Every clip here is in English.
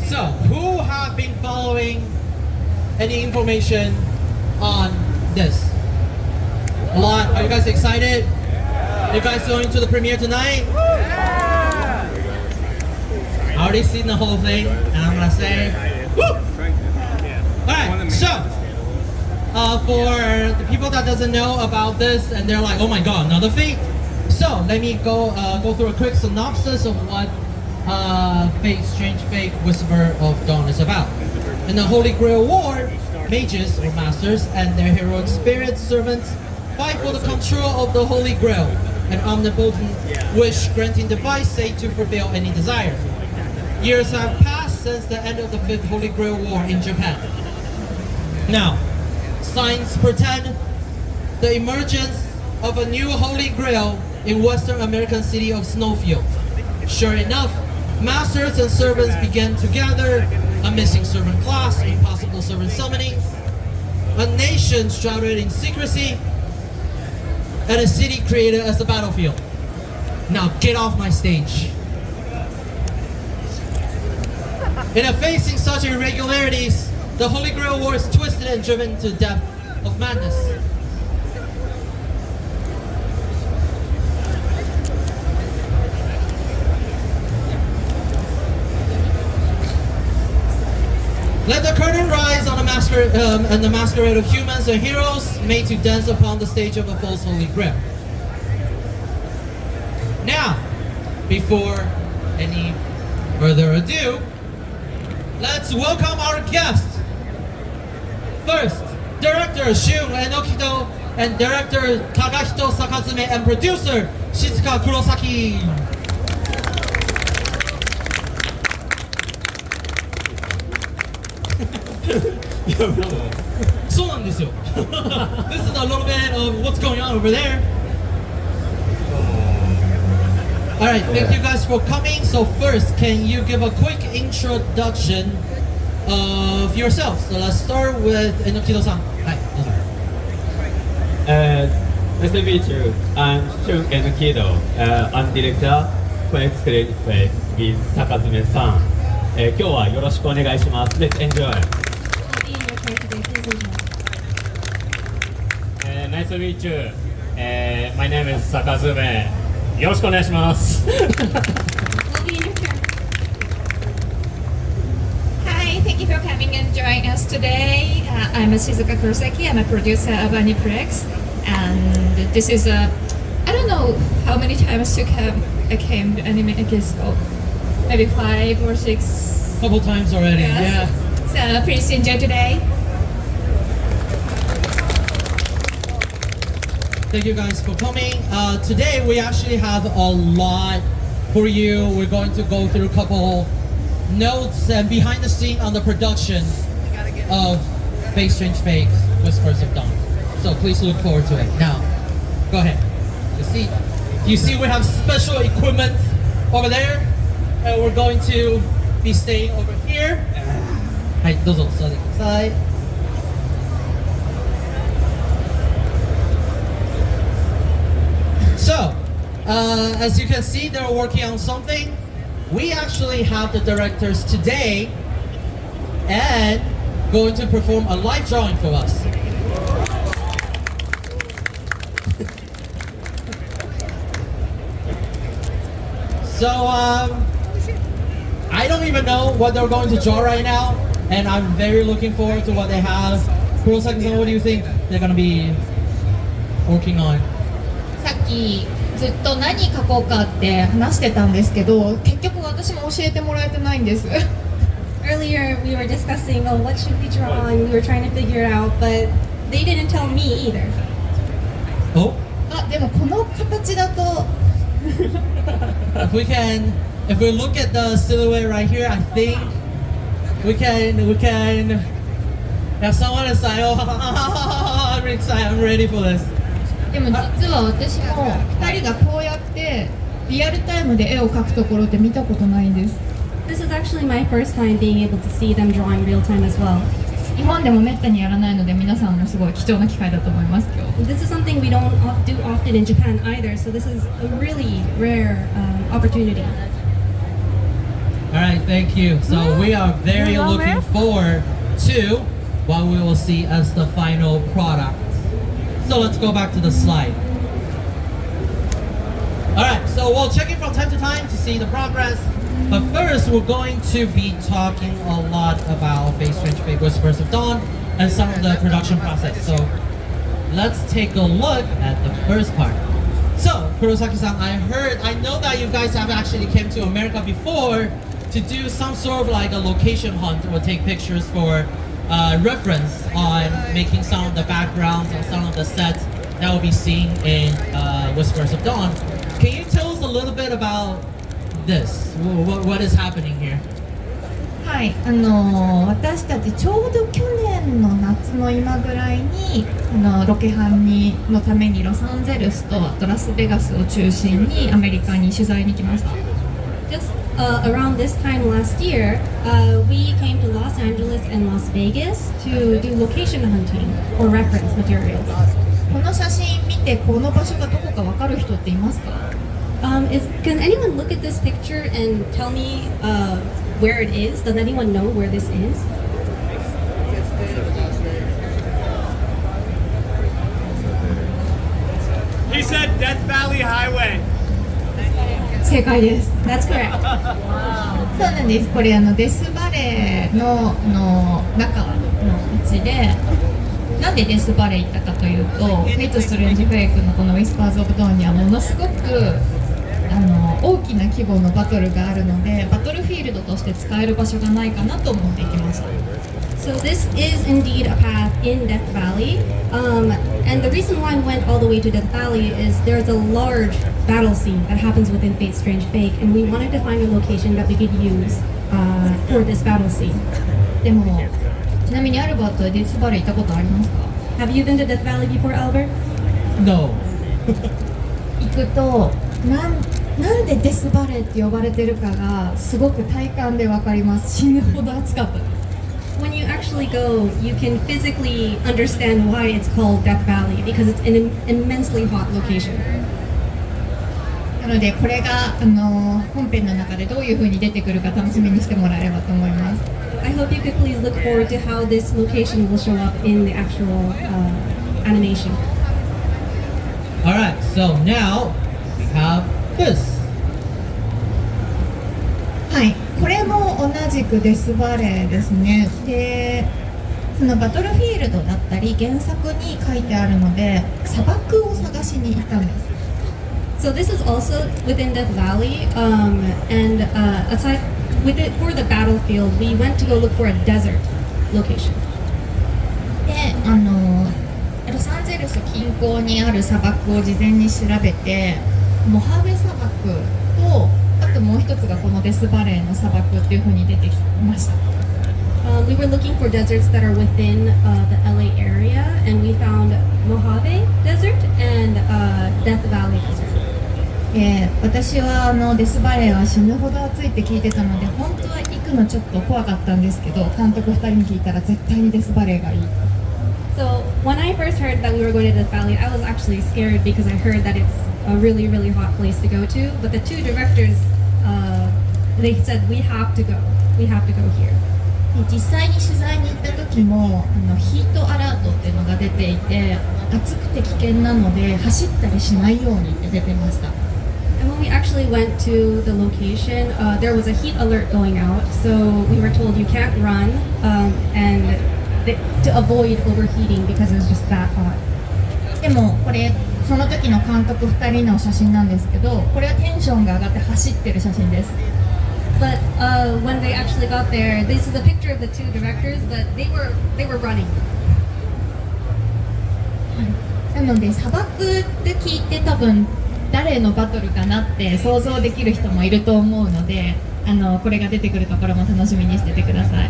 So, who have been following any information on this? A lot. Are you guys excited? You guys going to the premiere tonight? I already seen the whole thing, and I'm gonna say, woo! Alright, so, for the people that doesn't know about this, and they're like, oh my god, another fake? So, let me go through a quick synopsis of what Fate, Strange Fate, Whisper of Dawn is about. In the Holy Grail War, mages or masters and their heroic spirit servants fight for the control of the Holy Grail, an omnipotent wish-granting device said to fulfill any desire. Years have passed since the end of the Fifth Holy Grail War in Japan. Now, signs pretend the emergence of a new Holy Grail in Western American city of Snowfield. Sure enough, masters and servants began to gather, a missing servant class, impossible servant summoning, a nation shrouded in secrecy, and a city created as a battlefield. Now get off my stage. In facing such irregularities, the Holy Grail War is twisted and driven to the depth of madness. Let the curtain rise on the masquerade of humans and heroes made to dance upon the stage of a false Holy Grail. Now, before any further ado, let's welcome our guests. First, Director Shun Enokito and Director Takahito Sakazume and producer Shizuka Kurosaki. So on this This is a little bit of what's going on over there. Alright, thank you guys for coming. So first, can you give a quick introduction of yourself? So let's start with Enokito-san. Hi. Nice to meet you. I'm Shun Enokito. I'm director for Excellent Fate with Sakazume-san. 今日はよろしくお願いします。Let's enjoy. Nice to meet you. My name is Sakazume. よろしくお願いします。Hi, thank you for coming and joining us today. I'm Shizuka Kurosaki. I'm a producer of Aniplex, and this is I don't know how many times I came to Anime Expo. Maybe 5 or 6. Couple times already. Yes. Yeah. So please enjoy today. Thank you guys for coming. Today we actually have a lot for you. We're going to go through a couple notes and behind the scene on the production of Fate, Strange Fate, Whispers of Dawn. So please look forward to it. Now, go ahead. You see we have special equipment over there, and we're going to be staying over here. Hi, どうぞ座ってください。So, as you can see, they're working on something. We actually have the directors today and going to perform a live drawing for us. So, I don't even know what they're going to draw right now, and I'm very looking forward to what they have. Kurosaki-san, what do you think they're going to be working on? さっきずっと何書こうかって話してたんですけど、結局私も教えてもらえてないんです。Earlier we were discussing, oh, what should we draw, and we were trying to figure it out, but they didn't tell me either. Oh? あ、でもこの形だと If we look at the silhouette right here, I think we can have someone is like, oh, I'm excited, I'm ready for this. でも実は私も2人がこうやってリアルタイムで絵を描くところって見たことないんです。 This is actually my first time being able to see them drawing real time as well. 日本でもめったにやらないので皆さんもすごい貴重な機会だと思います今日。 This is something we don't do often in Japan either, so this is a really rare opportunity. right, thank you. So we are very looking forward to what we will see as the final product. So let's go back to the slide. Alright, so we'll check in from time to time to see the progress. But first, we're going to be talking a lot about Face Strange Fake Whispers of Dawn and some of the production process. So let's take a look at the first part. So, Kurosaki-san, I know that you guys have actually came to America before to do some sort of like a location hunt or take pictures for reference on making some of the backgrounds and some of the sets that we'll be seeing in Whispers of Dawn. Can you tell us a little bit about this? What is happening here? はい、私たちちょうど去年の夏の今ぐらいにロケハンのためにロサンゼルスとあとラスベガスを中心にアメリカに取材に来ました。Just around this time last year, we came to Los Angeles and Las Vegas to do location hunting or reference materials. この写真見てこの場所がどこかわかる人っていますか？ Can anyone look at this picture and tell me where it is? Does anyone know where this is? He said Death Valley Highway. 正解です。 That's correct. そうなんです。これデスバレーの中のうちで、なんでデスバレー行ったかというと、フェイトストレンジフェイクのこのウィスパーズ・オブ・ドーンにはものすごく大きな規模のバトルがあるので、バトルフィールドとして使える場所がないかなと思って行きました。 So this is indeed a path in Death Valley, and the reason why I went all the way to Death Valley is there's a large battle scene that happens within Fate Strange Fake, and we wanted to find a location that we could use for this battle scene. でも、ちなみにアルバートはデスバレー行ったことありますか？ Have you been to Death Valley before, Albert? No. 行くとなんでデスバレーって呼ばれてるかがすごく体感でわかります。死ぬほど暑かったです。 When you actually go, you can physically understand why it's called Death Valley because it's an immensely hot location. なのでこれが本編の中でどういう風に出てくるか楽しみにしてもらえればと思います。 I hope you could please look forward to how this location will show up in the actual animation. Alright, so now we have this. はい、これも同じくデスバレーですね。で、そのバトルフィールドだったり原作に書いてあるので砂漠を探しに行ったんです。 So this is also within Death Valley, and aside with it for the battlefield, we went to go look for a desert location. で、ロサンゼルス近郊にある砂漠を事前に調べて、モハベ砂漠とあともう一つがこのデスバレーの砂漠っていう風に出てきました。We were looking for deserts that are within the LA area, and we found Mojave Desert and Death Valley Desert. 私はデスバレーは死ぬほど暑いって聞いてたので本当は行くのちょっと怖かったんですけど監督2人に聞いたら絶対にデスバレーがいい。 So when I first heard that we were going to Death Valley, I was actually scared because I heard that it's a really, really hot place to go to. But the two directors, they said we have to go. We have to go here. 実際に取材に行った時もヒートアラートっていうのが出ていて暑くて危険なので走ったりしないようにって出てました。 And when we actually went to the location, there was a heat alert going out. So we were told you can't run and to avoid overheating because it was just that hot. でもこれその時の監督2人の写真なんですけどこれはテンションが上がって走ってる写真です。 But when they actually got there, this is a picture of the two directors, but they were running. なので砂漠って聞いて多分誰のバトルかなって想像できる人もいると思うのでこれが出てくるところも楽しみにしててください。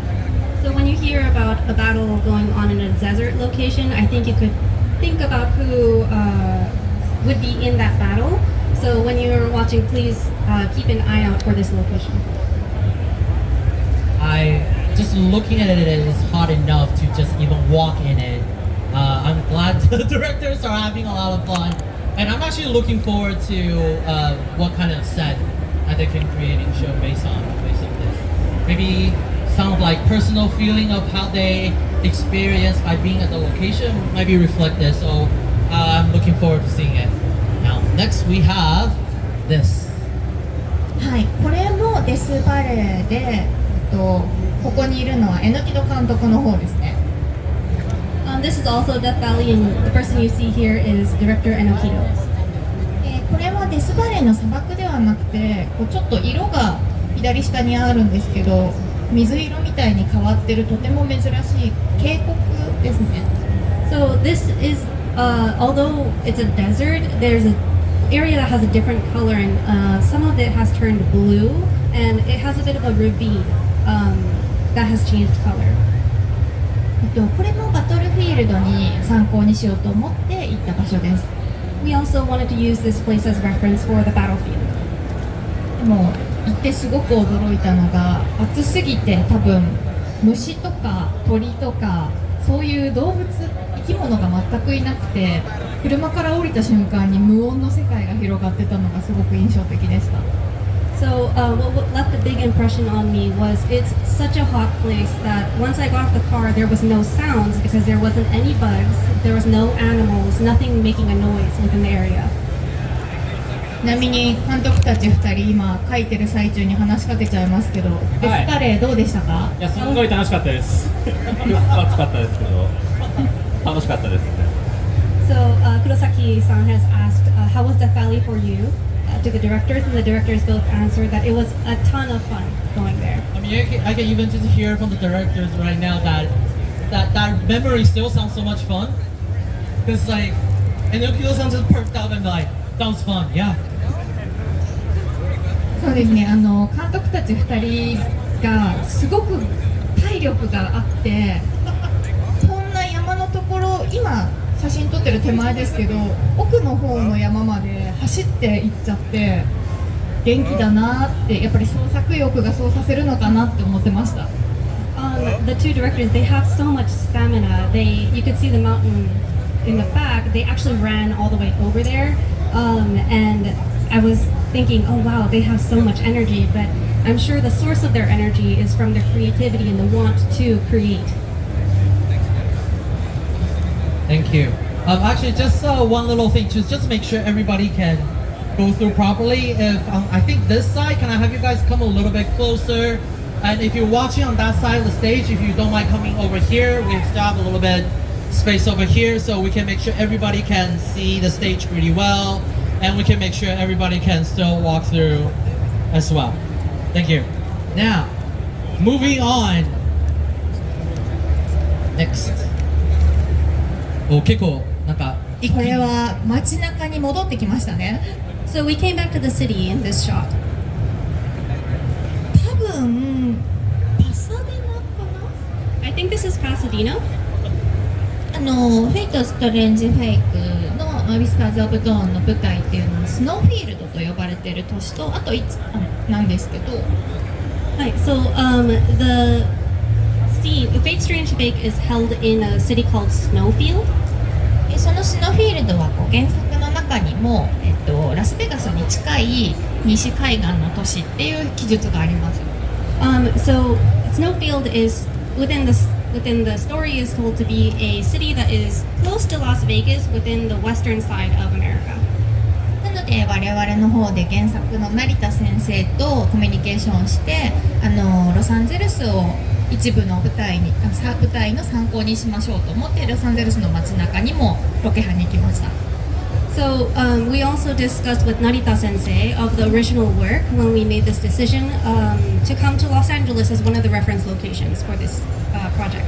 So when you hear about a battle going on in a desert location, I think you could think about who would be in that battle. So when you're watching, please keep an eye out for this location. Just looking at it is hot enough to just even walk in it. I'm glad the directors are having a lot of fun, and I'm actually looking forward to what kind of set that they can create and show based on this. maybe some of like personal feeling of how they experience by being at the location might be reflected. So I'm looking forward to seeing it. Now next we have this. はい、これもデスバレーで、ここにいるのは榎戸監督の方ですね。This is also Death Valley, and the person you see here is director Enokido. これはデスバレーの砂漠ではなくて、こうちょっと色が左下にあるんですけど、水色みたいに変わってるとても珍しい渓谷ですね。So this is, although it's a desert, there's an area that has a different color, and some of it has turned blue, and it has a bit of a ravine that has changed color. これもバトルフィールドに参考にしようと思って行った場所です。We also wanted to use this place as reference for the battlefield. でも行ってすごく驚いたのが、暑すぎて多分虫とか鳥とかそういう動物生き物が全くいなくて、車から降りた瞬間に無音の世界が広がってたのがすごく印象的でした。So what left a big impression on me was it's such a hot place that once I got off the car, there was no sounds because there wasn't any bugs, there was no animals, nothing making a noise within the area. ちなみに監督たち2人今書いてる最中に話しかけちゃいますけど、デスバレーどうでしたか？いや、すごい楽しかったです。暑かったですけど楽しかったですね。 So Kurosaki-san has asked, how was Death Valley for you? To the directors, and the directors both answered that it was a ton of fun going there. I mean, I can even just hear from the directors right now that memory still sounds so much fun. Because like, and Yukio-san just perked up and like, that was fun, yeah. そうですね、監督たち2人がすごく体力があって、こんな山のところ、今写真撮ってる手前ですけど、奥の方の山まで走って行っちゃって元気だなって、やっぱり創作欲がそうさせるのかなって思ってました。The two directors, they have so much stamina. You could see the mountain in the back. They actually ran all the way over there, and I was thinking, oh wow, they have so much energy, but I'm sure the source of their energy is from their creativity and the want to create. Thank you. Actually, just one little thing, just to make sure everybody can go through properly. If I think this side, can I have you guys come a little bit closer? And if you're watching on that side of the stage, if you don't mind coming over here, we still have a little bit space over here, so we can make sure everybody can see the stage pretty well, and we can make sure everybody can still walk through as well. Thank you. Now, moving on. Next. 結構なんかこれは街中に戻ってきましたね。So we came back to the city in this shot. 多分パサデナかな？ I think this is Pasadena. フェイト・ストレンジ・フェイクのウィスターズ・オブ・ドーンの舞台っていうのはスノーフィールドと呼ばれている都市と、あとなんですけど、Hi. So the Fate Strange Fake is held in a city called Snowfield. そのスノーフィールドはこう原作の中にも、ラスベガスに近い西海岸の都市っていう記述があります。So Snowfield is within the story is told to be a city that is close to Las Vegas within the western side of America. なので我々の方で原作の成田先生とコミュニケーションしてロサンゼルスを一部の舞台の参考にしましょうと思ってロサンゼルスの街中にもロケハンに行きました。So we also discussed with Narita Sensei of the original work when we made this decision to come to Los Angeles as one of the reference locations for this project.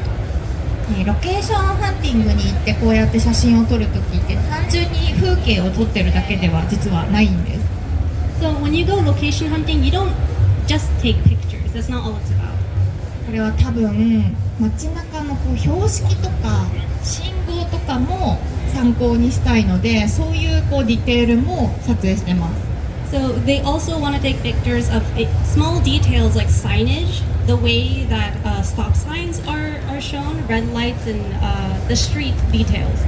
ロケーションハンティングに行ってこうやって写真を撮るときって単純に風景を撮ってるだけでは実はないんです。So when you go location hunting, you don't just take pictures. That's not all it's about. これは多分街中のこう標識とか信号とかも参考にしたいので、そういうこうディテールも撮影してます。So they also want to take pictures of small details like signage, the way that stop signs are shown, red lights, and the street details.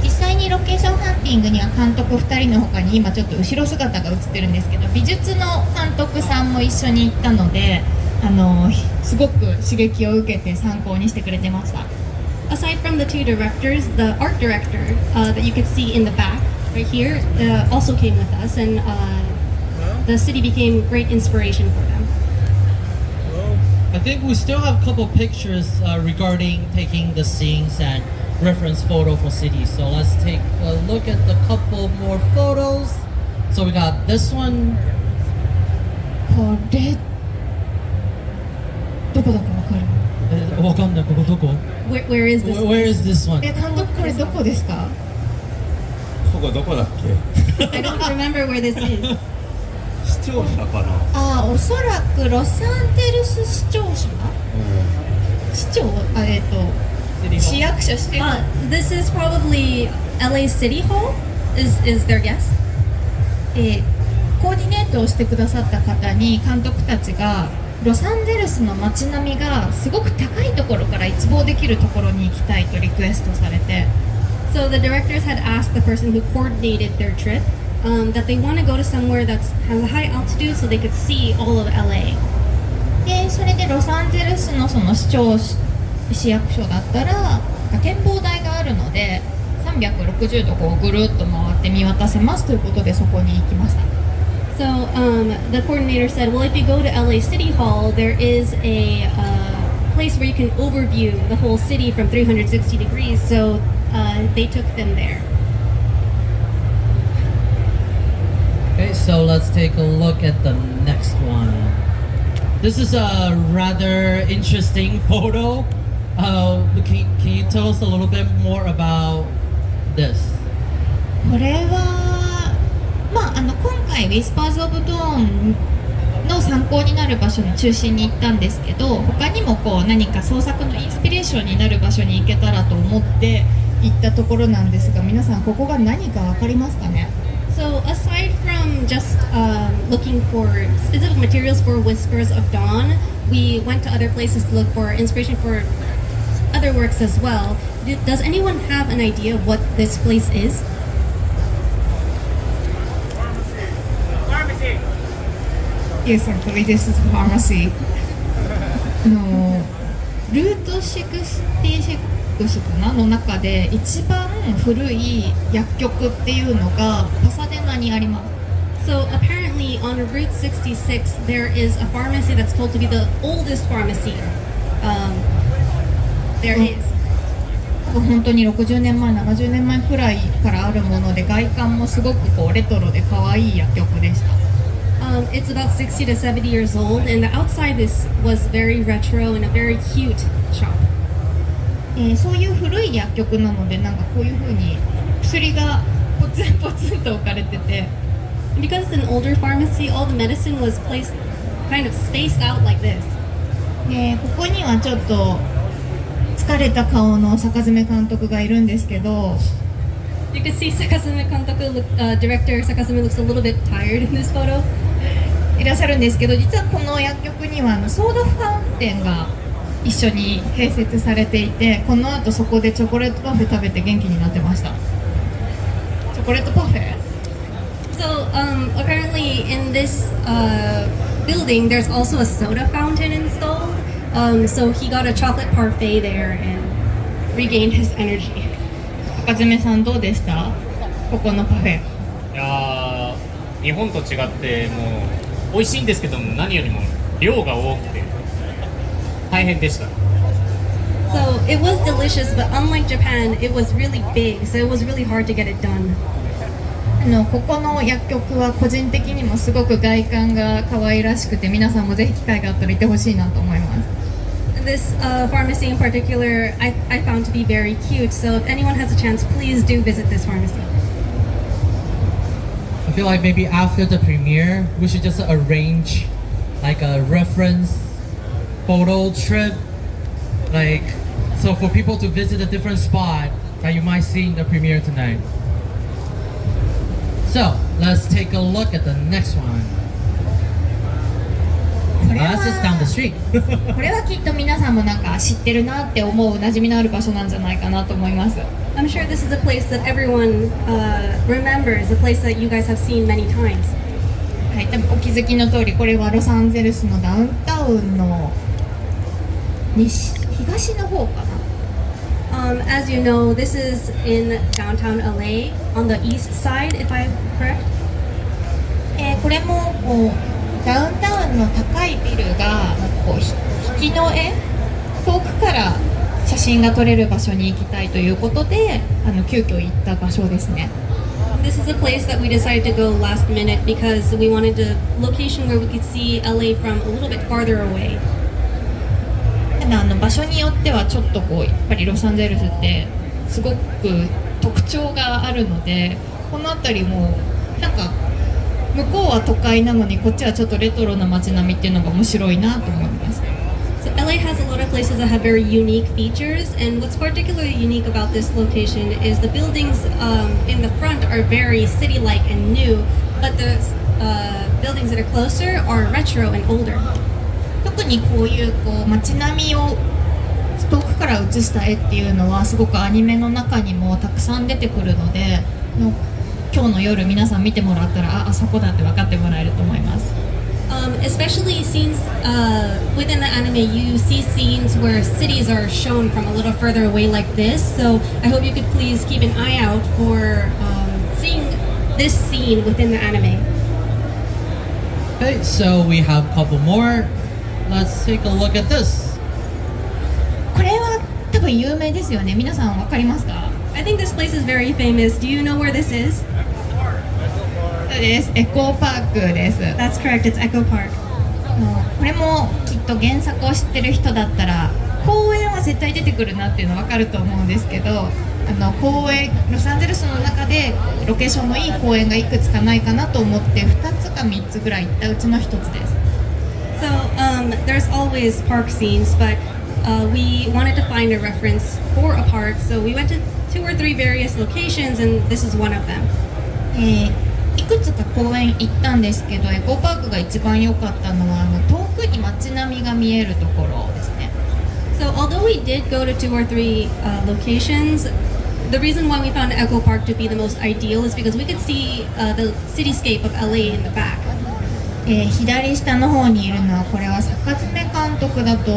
実際にロケーションハンティングには監督2人の他に今ちょっと後ろ姿が映ってるんですけど、美術の監督さんも一緒に行ったので、すごく刺激を受けて参考にしてくれてました。 Aside from the two directors, the art director that you could see in the back right here also came with us, and the city became great inspiration for them. I think we still have a couple pictures regarding taking the scenes and reference photo for cities. So let's take a look at the couple more photos. So we got this one. これどこだかわかる？わかんない。ここどこ？ Where is this? Where is this one? 監督これどこですか？ここどこだっけ？ I don't remember where this is. 視聴者かな。おそらくロサンゼルス市庁舎？市長市役所してる。This is probably LA City Hall. Is their guess? コーディネートをしてくださった方に監督たちがロサンゼルスの街並みがすごく高いところから一望できるところに行きたいとリクエストされて、 So the directors had asked the person who coordinated their trip that they want to go to somewhere that has a high altitude so they could see all of LA. でそれでロサンゼルスのその市役所だったら展望台があるので360度こうぐるっと回って見渡せますということでそこに行きました。 So the coordinator said, well, if you go to LA City Hall, there is a place where you can overview the whole city from 360 degrees. So they took them there. Okay, so let's take a look at the next one. This is a rather interesting photo. Can you tell us a little bit more about this? これは今回ウィスパーズ・オブ・ドーンの参考になる場所の中心に行ったんですけど、他にもこう何か創作のインスピレーションになる場所に行けたらと思って行ったところなんですが、皆さんここが何か分かりますかね？ So aside from just looking for specific materials for Whispers of Dawn, we went to other places to look for inspiration for other works as well. Does anyone have an idea what this place is? Yes, actually, this is pharmacy. ルート66かなの中で一番古い薬局っていうのがパサデナにあります。 So apparently on Route 66 there is a pharmacy that's told to be the oldest pharmacy there is. 本当に60年前、70年前くらいからあるもので、外観もすごくこうレトロで可愛い薬局でした。It's about 60 to 70 years old, and the outside was very retro and a very cute shop. そういう古い薬局なので、なんかこういう風に薬がポツンポツンと置かれてて、 Because it's an older pharmacy, all the medicine was placed kind of spaced out like this. ここにはちょっと疲れた顔の坂爪監督がいるんですけど、 You can see Sakazume Kantoku, director Sakazume looks a little bit tired in this photo. いらっしゃるんですけど、実はこの薬局にはソーダファウンテンが一緒に併設されていて、この後そこでチョコレートパフェ食べて元気になってました。チョコレートパフェ？ So apparently in this building there's also a soda fountain installed. So he got a chocolate parfait there and regained his energy. 坂爪さんどうでした？ここのパフェ。いやー、日本と違ってもう美味しいんですけども、何よりも量が多くて大変でした。 So it was delicious, but unlike Japan, it was really big, so it was really hard to get it done. ここの薬局は個人的にもすごく外観が可愛らしくて、皆さんもぜひ機会があったら行ってほしいなと思います。 This pharmacy in particular, I found to be very cute. So if anyone has a chance, please do visit this pharmacy. I feel like maybe after the premiere, we should just arrange like a reference photo trip, like so for people to visit a different spot that you might see in the premiere tonight. So let's take a look at the next one. これ That's just down the street. これはきっと皆さんもなんか知ってるなって思う馴染みのある場所なんじゃないかなと思います。 I'm sure this is a place that everyone remembers, a place that you guys have seen many times. はい、多分お気づきの通りこれはロサンゼルスのダウンタウンの東の方かな。As you know, this is in downtown LA on the east side, if I'm correct. これもこうダウンタウンの高いビルがこう引きの絵遠くから写真が撮れる場所に行きたいということで急遽行った場所ですね。This is a place that we decided to go last minute because we wanted a location where we could see LA from a little bit farther away. 場所によってはちょっとこうやっぱりロサンゼルスってすごく特徴があるので、この辺りもなんか向こうは都会なのにこっちはちょっとレトロな街並みっていうのが面白いなと思います。So LA has a lot of places that have very unique features, and what's particularly unique about this location is the buildings in the front are very city-like and new, but the buildings that are closer are retro and older. 特にこういう街並みを遠くから映した絵っていうのはすごくアニメの中にもたくさん出てくるので、今日の夜皆さん見てもらったらあそこだって分かってもらえると思います。Especially scenes within the anime, you see scenes where cities are shown from a little further away like this. So I hope you could please keep an eye out for seeing this scene within the anime. Okay, so we have a couple more. Let's take a look at this. これは多分有名ですよね。皆さん分かりますか？ I think this place is very famous. Do you know where this is? そうです。エコーパークです。 That's correct. It's Echo Park. これもきっと原作を知ってる人だったら公園は絶対出てくるなっていうの分かると思うんですけど、公園ロサンゼルスの中でロケーションのいい公園がいくつかないかなと思って2つか3つぐらい行ったうちの1つです。So there's always park scenes, but we wanted to find a reference for a park. So we went to 2 or 3 various locations, and this is one of them. いくつか公園行ったんですけど、エコーパークが一番良かったのは遠くに街並みが見えるところですね。So although we did go to 2 or 3 locations, the reason why we found Echo Park to be the most ideal is because we could see the cityscape of LA in the back. 左下の方にいるのはこれは坂爪監督だと、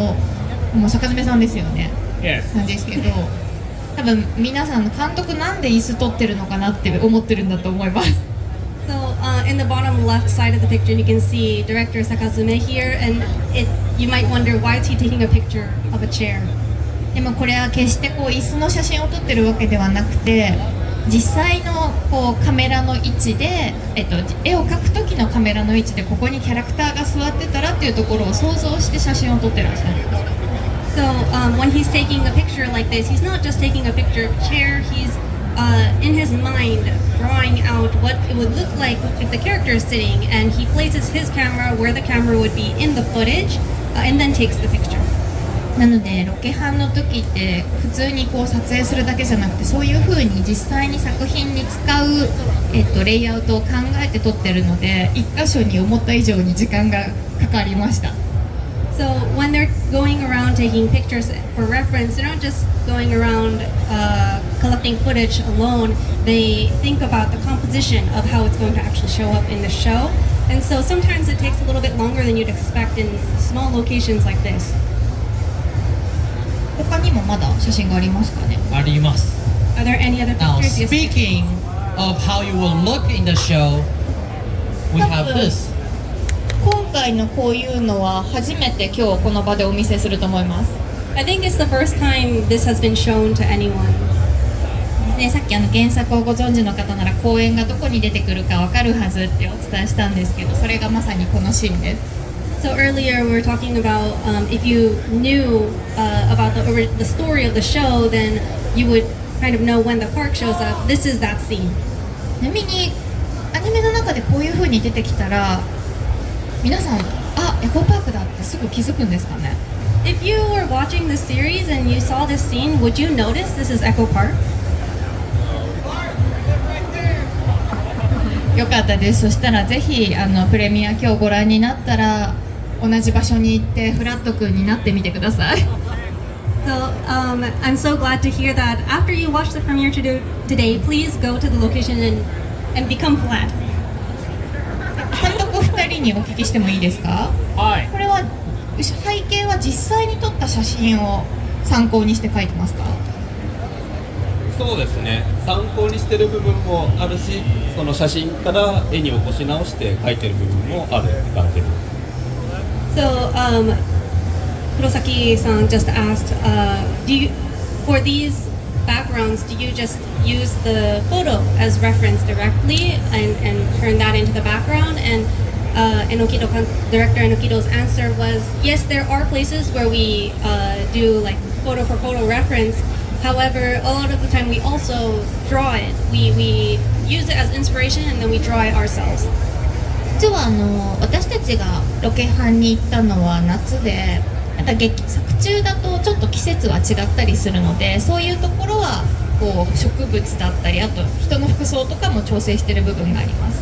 もう坂爪さんですよね。Yes. なんですけど、多分皆さん監督なんで椅子取ってるのかなって思ってるんだと思います。So in the bottom left side of the picture, you can see director Sakazume here, and you might wonder why is he taking a picture of a chair. でもこれは決して椅子の写真を撮ってるわけではなくて、実際のカメラの位置で、絵を描く時のカメラの位置でここにキャラクターが座ってたらっていうところを想像して写真を撮ってらっしゃるんです。So when he's taking a picture like this, he's not just taking a picture of a chair, he's in his mind drawing out what it would look like if the character is sitting, and he places his camera where the camera would be in the footage, and then takes the picture. なのでロケハンの時って普通に撮影するだけじゃなくて、そういう風に実際に作品に使う、レイアウトを考えて撮ってるので、一箇所に思った以上に時間がかかりました。So when they're going around taking pictures for reference, they're not just going around collecting footage alone. They think about the composition of how it's going to actually show up in the show. And so sometimes it takes a little bit longer than you'd expect in small locations like this. 他にもまだ写真がありますかね？あります。 Are there any other Now, pictures? Yes. speaking of how you will look in the show, we have this. 今回のこういうのは初めて今日この場でお見せすると思います。I think it's the first time this has been shown to anyone. ね、さっき原作をご存知の方なら公演がどこに出てくるかわかるはずってお伝えしたんですけど、それがまさにこのシーンです。So earlier we were talking about if you knew about the story of the show, then you would kind of know when the park shows up. This is that scene. ちなみにアニメの中でこういう風に出てきたら皆さん、あ、エコーパークだってすぐ気づくんですかね？ If you were watching this series and you saw this scene, would you notice this is Echo Park? よかったです。そしたらぜひプレミア今日ご覧になったら同じ場所に行ってフラット君になってみてください。So I'm so glad to hear that. After you watch the premiere today, please go to the location and become flat. 監督2にお聞きしてもいいですか？はい。これは背景は実際に撮った写真を参考にして描いてますか？そうですね、参考にしてる部分もあるし、その写真から絵に起こし直して描いてる部分もあるって感じです。So, Kurosaki-san just asked, for these backgrounds, do you just use the photo as reference directly and turn that into the background? And director Enokido's answer was, yes, there are places where we do like photo for photo reference. However, a lot of the time we also draw it. We use it as inspiration and then we draw it ourselves. 実は私たちがロケハンに行ったのは夏で、また作中だとちょっと季節は違ったりするので、そういうところはこう植物だったり、あと人の服装とかも調整している部分があります。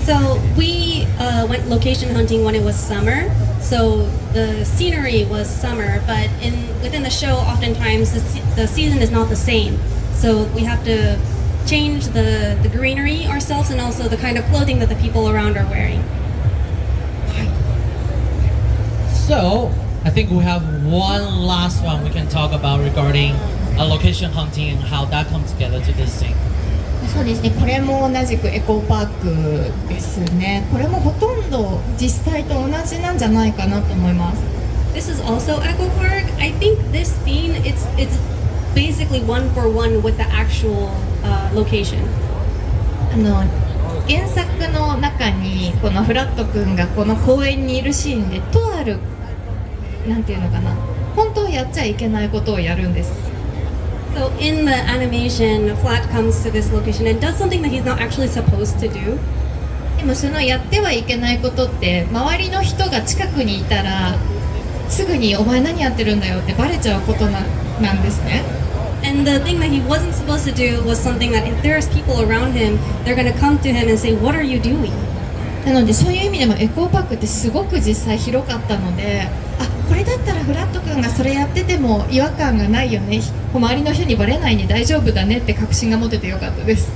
So we went location hunting when it was summer. So the scenery was summer, but within the show, oftentimes the season is not the same. So we have to change the greenery ourselves and also the kind of clothing that the people around are wearing. So, I think we have one last one we can talk about regarding location hunting and how that comes together to this thing. そうですね、これも同じくエコーパークですね。これもほとんど実際と同じなんじゃないかなと思います。This is also Echo Park. I think this scene, it's basically one for one with the actual location. 原作の中にこのフラット君がこの公園にいるシーンでとあるなんていうのかな、本当はやっちゃいけないことをやるんです。So in the animation, Flat comes to this location and does something that he's not actually supposed to do. でもそのやってはいけないことって周りの人が近くにいたらすぐにお前何やってるんだよってバレちゃうことなんですね。And the thing that he wasn't supposed to do was something that if there's people around him, they're going to come to him and say, "What are you doing?" なのでそういう意味でもエコーパークってすごく実際広かったので、あ、これだったらフラット君がそれやってても違和感がないよね、周りの人にバレないに大丈夫だねって確信が持ててよかったです。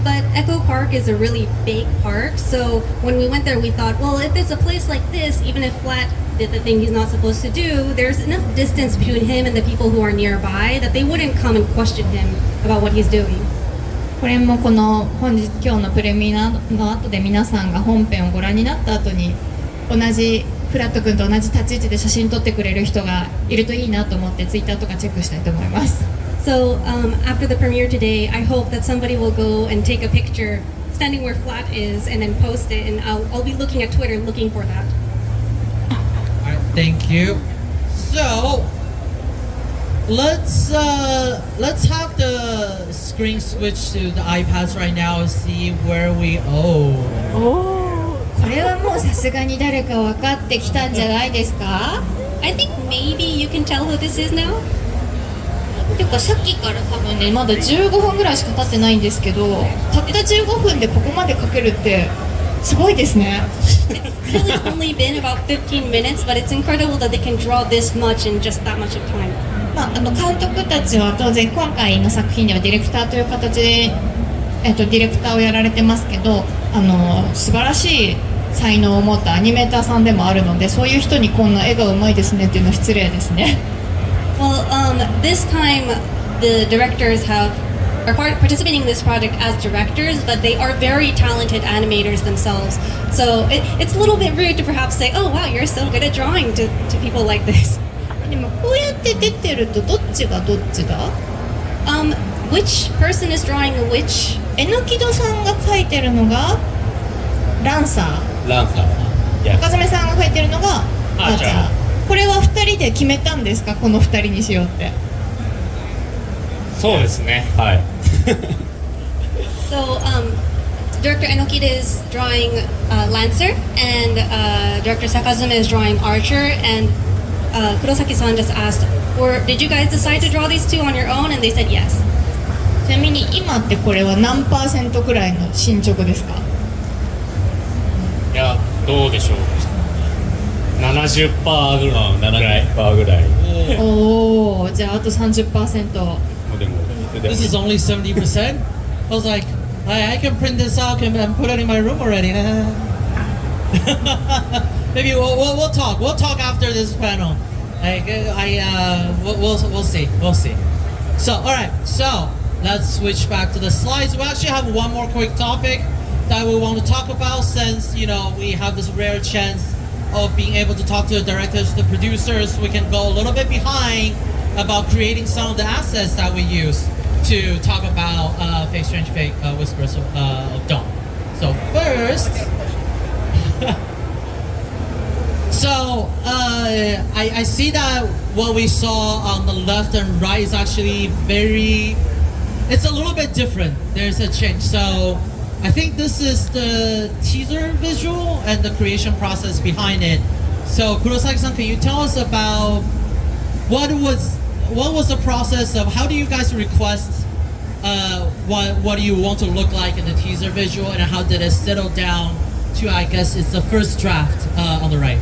But Echo Park is a really big park, so when we went there, we thought, well, if it's a place like this, even if Flat did the thing he's not supposed to do, there's enough distance between him and the people who are nearby that they wouldn't come and question him about what he's doing. これもこの今日のプレミアの後で皆さんが本編をご覧になった後に同じフラット君と同じ立ち位置で写真撮ってくれる人がいるといいなと思ってツイッターとかチェックしたいと思います。So after the premiere today, I hope that somebody will go and take a picture standing where Flat is and then post it, and I'll be looking at Twitter looking for that. Alright, thank you. So, let's have the screen switch to the iPads right now and see where we oh. これはもうさすがに誰か分かってきたんじゃないですか？ I think maybe you can tell who this is now. ていうかさっきから多分ねまだ15分ぐらいしか経ってないんですけど、たった15分でここまでかけるってすごいですね。It's really only been about 15 minutes, but it's incredible that they can draw this much in just that much of time. まあ、監督たちは当然今回の作品ではディレクターという形で、ディレクターをやられてますけど、素晴らしい才能を持ったアニメーターさんでもあるので、そういう人にこんな絵がうまいですねっていうのは失礼ですね。Well, this time the directors are participating in this project as directors, but they are very talented animators themselves. So it's a little bit rude to perhaps say, "Oh, wow, you're so good at drawing" to people like this. でもこうやって出てるとどっちがどっちだ？ Which person is drawing which? えのきどさんが描いてるのがランサー。ランサー。岡爪さんが描いてるのがアーチャー。これは2人で決めたんですか？この2人にしようって。そうですね。はい。So, Director Enokita is drawing Lancer, and Director Sakazume is drawing Archer, and Kurosaki-san just asked, did you guys decide to draw these two on your own? And they said yes. ちなみに今ってこれは何%くらいの進捗ですか？いや、どうでしょう。70%ぐらい。70%ぐらい。おー、じゃああと 30%。でも This is only 70%? I was like, I can print this out and put it in my room already. Maybe we'll talk. We'll talk after this panel. We'll see. We'll see. So, all right. So let's switch back to the slides. We actually have one more quick topic that we want to talk about, since we have this rare chance of being able to talk to the directors, the producers. We can go a little bit behind about creating some of the assets that we use to talk about Fake Strange Fake Whispers of Dawn. So first, so I see that what we saw on the left and right is actually it's a little bit different. There's a change. So I think this is the teaser visual and the creation process behind it. So Kurosaki-san, can you tell us about what was the process of how do you guys request what do you want to look like in the teaser visual, and how did it settle down to, I guess it's the first draft on the right?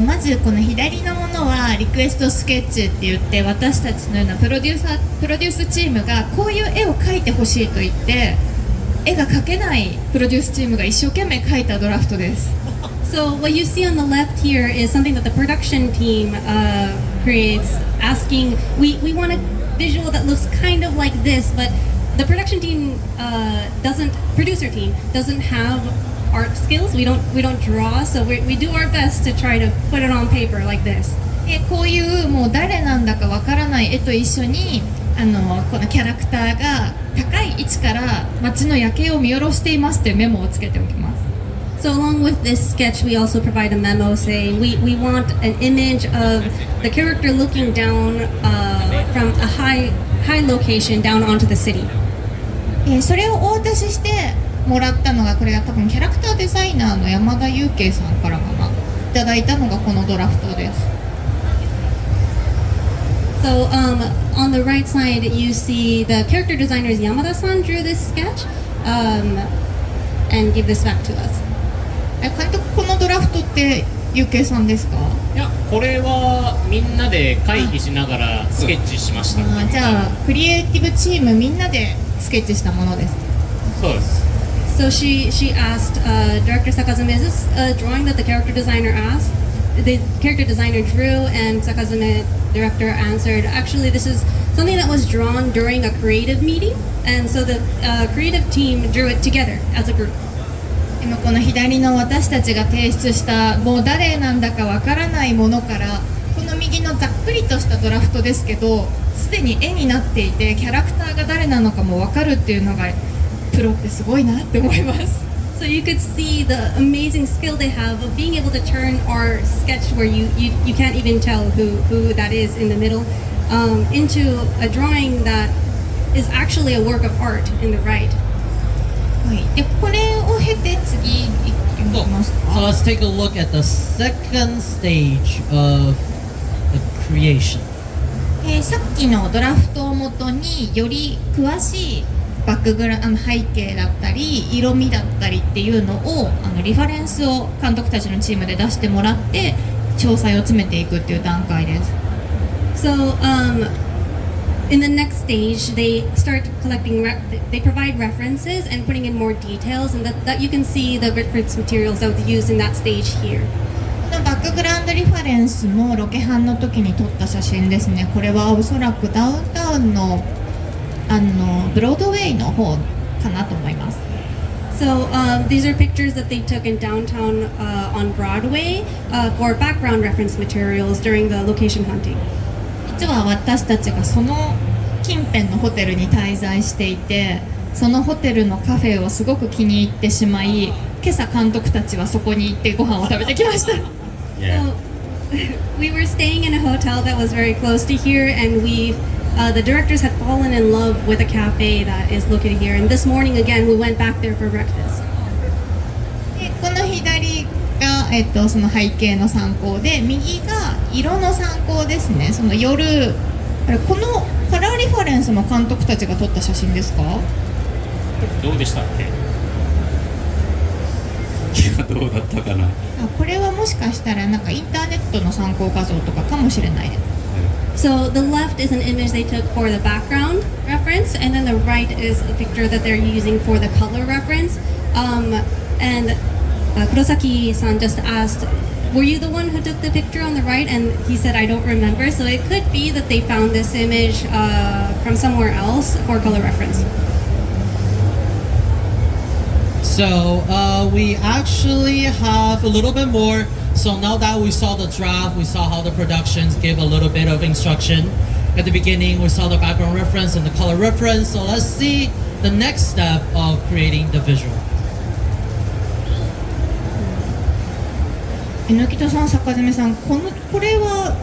まずこの左のものはリクエストスケッチって言って、私たちのようなプロデュースチームがこういう絵を描いてほしいと言って絵が描けないプロデュースチームが一生懸命描いたドラフトです。So what you see on the left here is something that the production team creates, asking, we want a visual that looks kind of like this, but the production team producer team doesn't have art skills. We don't draw, so we do our best to try to put it on paper like this. でこういうもう誰なんだかわからない絵と一緒にこのキャラクターが高い位置から街の夜景を見下ろしていますっていうメモをつけておきます。So along with this sketch, we also provide a memo saying we want an image of the character looking down from a high location down onto the city. それをお渡ししてもらったのが、これが多分キャラクターデザイナーの山田裕慶さんからかな、いただいたのがこのドラフトです。So on the right side, you see the character designers Yamada-san drew this sketch and give this back to us. 監督、このドラフトってゆうけいさんですか？いや、これはみんなで会議しながらスケッチしました。じゃあクリエイティブチームみんなでスケッチしたものです。そうです。So she asked director Sakazume, is this a drawing that the character designer asked? The character designer drew, and Sakazume director answered, actually this is something that was drawn during a creative meeting, and so the creative team drew it together as a group. 今この左の私たちが提出したもう誰なんだかわからないものから、この右のざっくりとしたドラフトですけど、すでに絵になっていてキャラクターが誰なのかもわかるっていうのがプロってすごいなって思います。So you could see the amazing skill they have of being able to turn our sketch where you can't even tell who that is in the middle into a drawing that is actually a work of art in the right. はい、でこれを経て次いきますか。 So let's take a look at the second stage of the creation. さっきのドラフトをもとにより詳しいバックグラウンド背景だったり色味だったりっていうのをリファレンスを監督たちのチームで出してもらって詳細を詰めていくっていう段階です。 So in the next stage, they start collecting. They provide references and putting in more details, and that you can see the reference materials that was used in that stage here. このバックグラウンドリファレンスもロケハンの時に撮った写真ですね。これはおそらくダウンタウンのブロードウェイの方かなと思います。 So these are pictures that they took in downtown on Broadway for background reference materials during the location hunting. 実は私たちがその近辺のホテルに滞在していて、そのホテルのカフェをすごく気に入ってしまい、今朝監督たちはそこに行ってご飯を食べてきました。So, we were staying in a hotel that was very close to here, and the directors had fallen in love with a cafe that is located here. And this morning again, we went back there for breakfast. でこの左が、その背景の参考で、右が色の参考ですね。その夜、このカラーリファレンスも監督たちが撮った写真ですか？どうでしたっけ？いや、どうだったかな。これはもしかしたらなんかインターネットの参考画像とかかもしれないです。So the left is an image they took for the background reference, and then the right is a picture that they're using for the color reference. And Kurosaki-san just asked, were you the one who took the picture on the right? And he said, I don't remember. So it could be that they found this image from somewhere else for color reference. So we actually have a little bit more. So now that we saw the draft, we saw how the productions give a little bit of instruction. At the beginning, we saw the background reference and the color reference. So let's see the next step of creating the visual. 榎田さん、坂爪さん、これは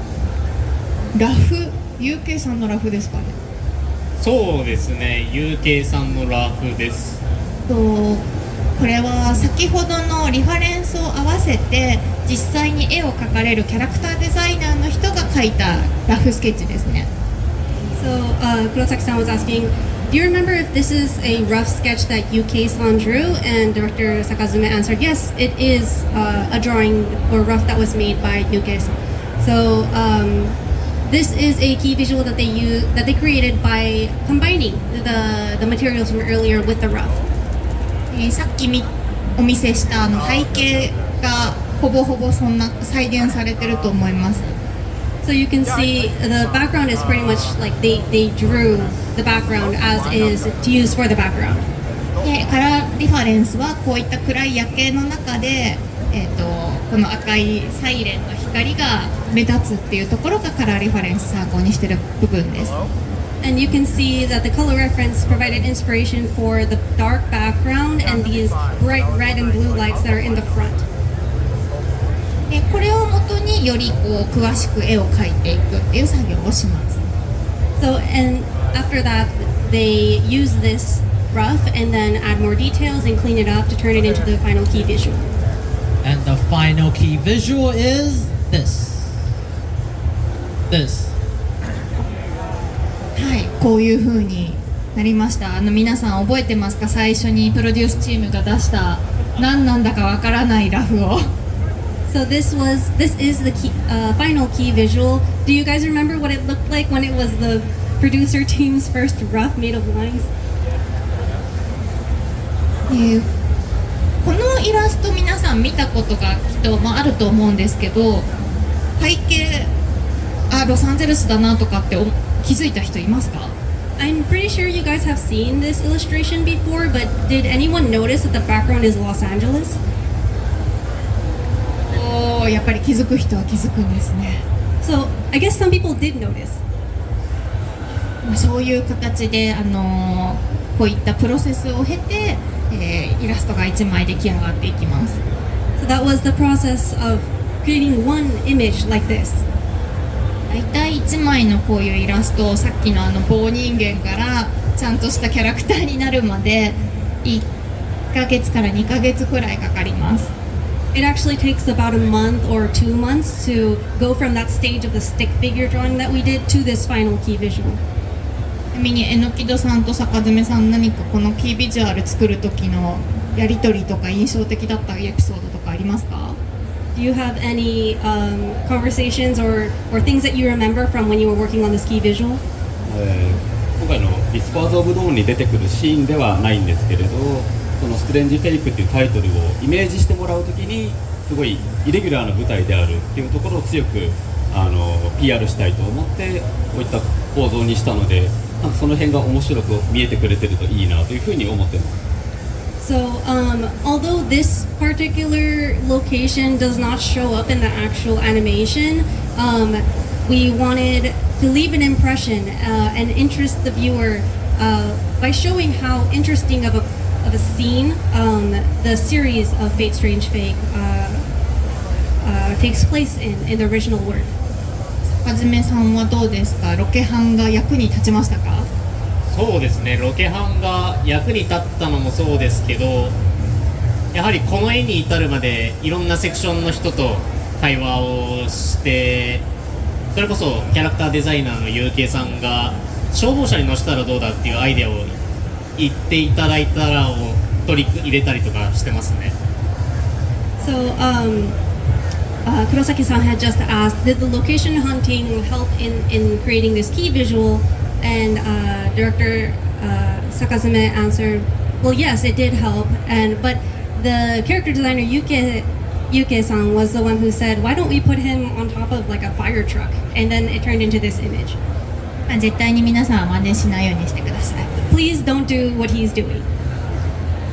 ラフ、UK さんのラフですかね。そうですね、UK さんのラフです。これは先ほどのリファレンスを合わせて実際に絵を描かれるキャラクターデザイナーの人が描いたラフスケッチですね。So Kurosaki-san was asking, do you remember if this is a rough sketch that UK-san drew? And Director Sakazume answered, yes, it is a drawing or rough that was made by UK-san. So this is a key visual that they created by combining the materials from earlier with the rough. さっきお見せした背景がほぼほぼそんな再現されてると思います。So you can see the background is pretty much like they drew the background as is to use for the background. でカラーリファレンスはこういった暗い夜景の中で、この赤いサイレンの光が目立つっていうところがカラーリファレンス参考にしてる部分です。And you can see that the color reference provided inspiration for the dark background and these bright red and blue lights that are in the front. でこれをもとにより詳しく絵を描いていくっていう作業をします。So and after that they use this rough and then add more details and clean it up to turn it into the final key visual. And the final key visual is this. はい、こういう風になりました。皆さん覚えてますか？最初にプロデュースチームが出した何なんだかわからないラフを。So this is the key, final key visual. Do you guys remember what it looked like when it was the producer team's first rough made of lines? このイラスト皆さん見たことがきっと、あると思うんですけど、背景ロサンゼルスだなとかって気づいた人いますか？ I'm pretty sure you guys have seen this illustration before, but did anyone notice that the background is Los Angeles? やっぱり気づく人は気づくんですね。 So I guess some people did notice. そういう形でこういったプロセスを経て、イラストが1枚出来上がっていきます。 So that was the process of creating one image like this. 大体1枚のこういうイラストをさっきの棒人間からちゃんとしたキャラクターになるまで1ヶ月から2ヶ月くらいかかります。 It actually takes about a month or 2 months to go from that stage of the stick figure drawing that we did to this final key visual. ちなみに榎戸さんと坂爪さん、何かこのキービジュアル作る時のやり取りとか印象的だったエピソードとかありますか？ Do you have any conversations or things that you remember from when you were working on this key visual? 今回の「ビスパーズ・オブ・ドーン」に出てくるシーンではないんですけれど、この「ストレンジ・フェイク」っていうタイトルをイメージしてもらうときにすごいイレギュラーな舞台であるっていうところを強くPR したいと思ってこういった構造にしたので、その辺が面白く見えてくれてるといいなというふうに思ってます。So, although this particular location does not show up in the actual animation, we wanted to leave an impression and interest the viewer by showing how interesting of a scene the series of Fate Strange Fake takes place in the original work. 坂爪さんはどうですか？ロケハンが役に立ちましたか？そうですね、ロケハンが役に立ったのもそうですけど、やはりこの絵に至るまでいろんなセクションの人と会話をして、それこそキャラクターデザイナーの UK さんが消防車に乗せたらどうだっていうアイデアを言っていただいたらを取り入れたりとかしてますね。 So, Kurosaki-san had just asked, did the location hunting help in creating this key visual? And Director Sakazume answered, well, yes, it did help. But the character designer Yuke-san was the one who said, why don't we put him on top of like a fire truck? And then it turned into this image. 絶対に皆さんは真似しないようにしてください。 Please don't do what he's doing.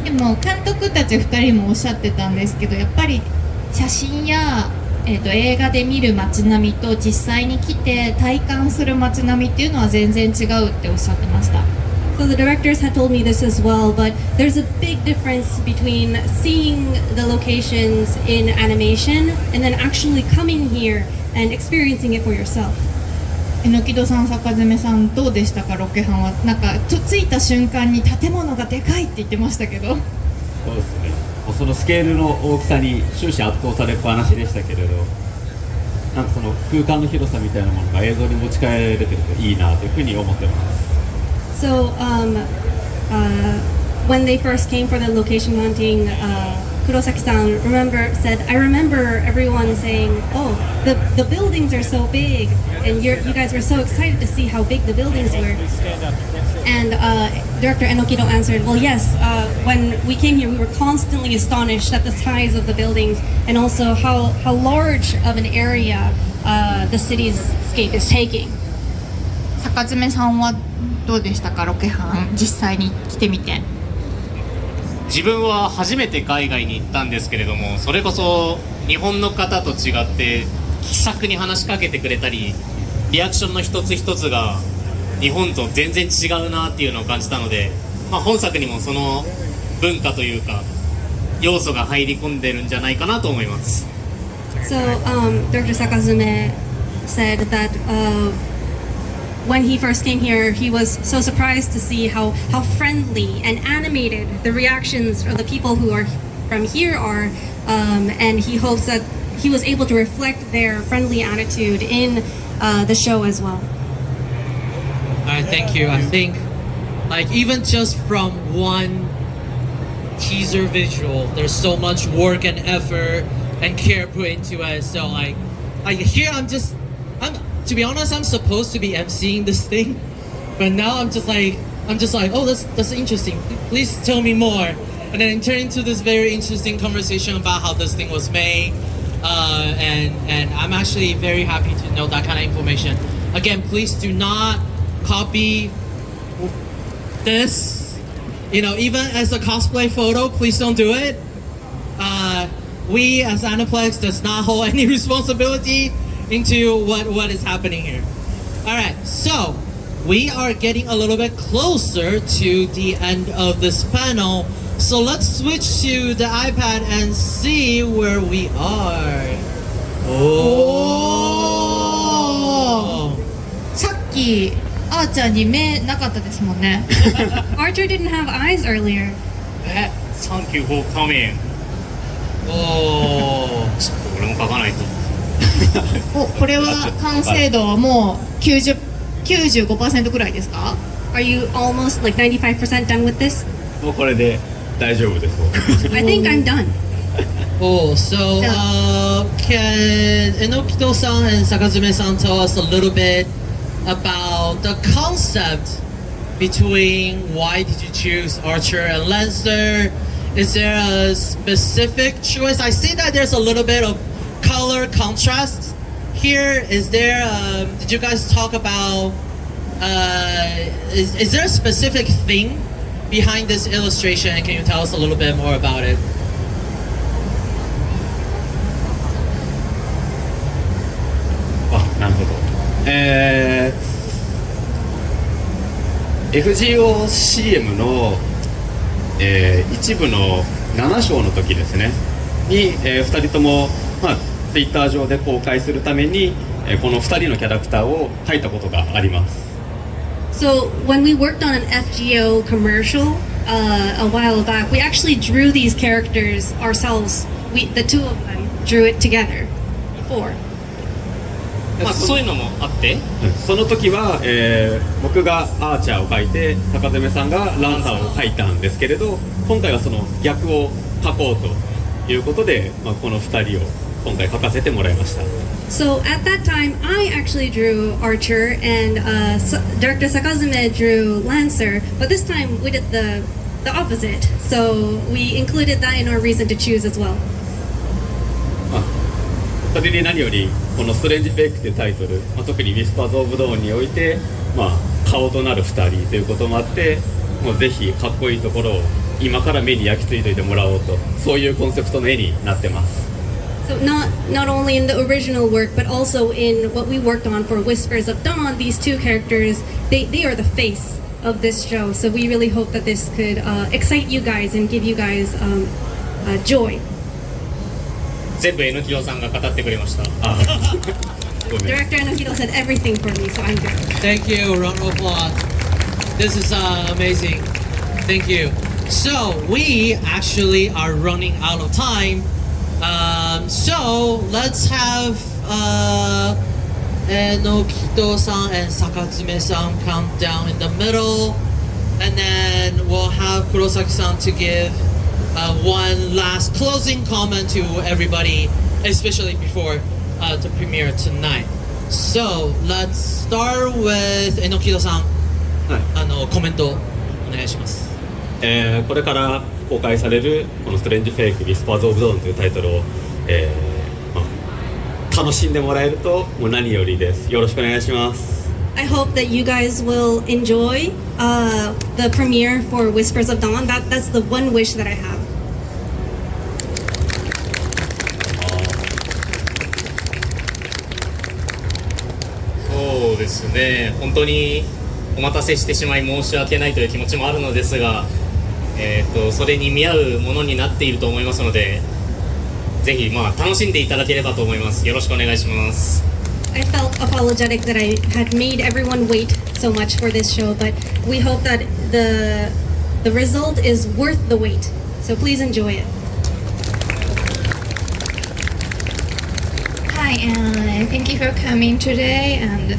でも監督たち2人もおっしゃってたんですけど、やっぱり写真や、映画で見る街並みと実際に来て体感する街並みっていうのは全然違うっておっしゃってました。 So the directors had told me this as well, but there's a big difference between seeing the locations in animation and then actually coming here and experiencing it for yourself. 榎戸さん、坂詰さん、どうでしたか、ロケハンは。なんか着いた瞬間に建物がでかいって言ってましたけど。そうですね、もうそのスケールの大きさに終始圧倒されっぱなしでしたけれど、なんかその空間の広さみたいなものが映像に持ち帰れてるといいなというふうに思ってます。 So when they first came for the location hunting, Kurosaki-san said, I remember everyone saying, oh, the buildings are so big, and you guys were so excited to see how big the buildings were. And Director Enokido answered, well, yes, when we came here, we were constantly astonished at the size of the buildings and also how large of an area the cityscape is taking. 坂詰さんはどうでしたか、ロケハン実際に来てみて。自分は初めて海外に行ったんですけれども、それこそ日本の方と違って気さくに話しかけてくれたり、リアクションの一つ一つが日本と全然違うなっていうのを感じたので、本作にもその文化というか要素が入り込んでるんじゃないかなと思います。 So Director Sakazume said that when he first came here, he was so surprised to see how friendly and animated the reactions of the people who are from here are, and he hopes that he was able to reflect their friendly attitude in the show as well. Alright, thank you. I think like even just from one teaser visual, there's so much work and effort and care put into it. So like here I'm to be honest, I'm supposed to be emceeing this thing, but now I'm just like, oh, that's interesting. Please tell me more. And then it turned into this very interesting conversation about how this thing was made, and I'm actually very happy to know that kind of information. Again, please do not copy this. You know, even as a cosplay photo, please don't do it. We as Aniplex does not hold any responsibility into what is happening here. Alright, so we are getting a little bit closer to the end of this panel. So let's switch to the iPad and see where we are. Oh! さっきあーちゃんに目なかったですもんね。 Archer didn't have eyes earlier. Thank you for coming. Oh! ちょっと俺も書かないと。お、これは完成度はもう95% くらいですか？ Are you almost like 95% done with this? もうこれで大丈夫です。 I think I'm done. Oh, so can Enokido-san and Sakazume-san tell us a little bit about the concept between why did you choose Archer and Lancer? Is there a specific choice? I see that there's a little bit of color contrast here. Is there, did you guys talk about, is there a specific thing behind this illustration? Can you tell us a little bit more about it? FGO-CM の、一部の7章の時ですねに、2人とも、Twitter 上で公開するために、この2人のキャラクターを描いたことがあります。 So when we worked on an FGO commercial a while back, we actually drew these characters ourselves. The two of them drew it together before. そういうのもあって、その時は、僕がアーチャーを描いて坂詰さんがランサーを描いたんですけれど、今回はその逆を描こうということで、この2人を今回描かせてもらいました。 So at that time, I actually drew Archer and Director Sakazume drew Lancer, but this time we did the the opposite. So we included that in our reason to choose as well. それに何よりこの「ストレンジ・フェイク」というタイトル、特に「ウィスパーズ・オブ・ドーン」において、顔となる2人ということもあって、もうぜひかっこいいところを今から目に焼き付いておいてもらおうと、そういうコンセプトの絵になってます。So not only in the original work, but also in what we worked on for Whispers of Dawn, these two characters, they are the face of this show. So we really hope that this could excite you guys and give you guys joy. 全部 N キロさんが語ってくれました。ごめん。 Director Enohito said everything for me, so I'm good. Thank you. Round of applause. This is amazing. Thank you. So we actually are running out of time. So let's have Enokito-san and Sakatsume-san count down in the middle, and then we'll have Kurosaki-san to give one last closing comment to everybody, especially before the premiere tonight. So let's start with Enokito-san. コメントお願いします。これから公開されるこの「ストレンジ・フェイク・ウィスパーズ・オブ・ドーン」というタイトルを、楽しんでもらえるともう何よりです。よろしくお願いします。 I hope that you guys will enjoy the premiere for Whispers of Dawn. That's the one wish that I have. そうですね、本当にお待たせしてしまい申し訳ないという気持ちもあるのですが、それに見合うものになっていると思いますので、ぜひ楽しんでいただければと思います。よろしくお願いします。 I felt apologetic that I had made everyone wait so much for this show, but we hope that the result is worth the wait. So please enjoy it. Hi, and thank you for coming today. And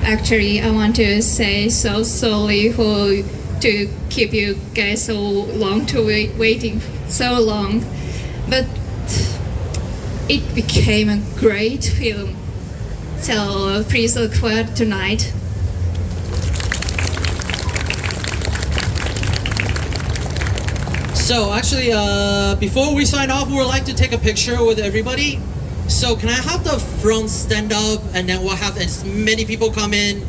actually, I want to say so sorry to keep you guys so long to waiting so long, but it became a great film. So please look forward tonight. So actually, before we sign off, we would like to take a picture with everybody. So can I have the front stand up, and then we'll have as many people come in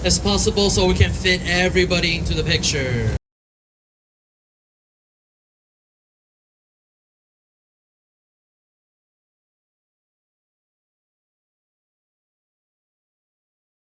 as possible so we can fit everybody into the picture.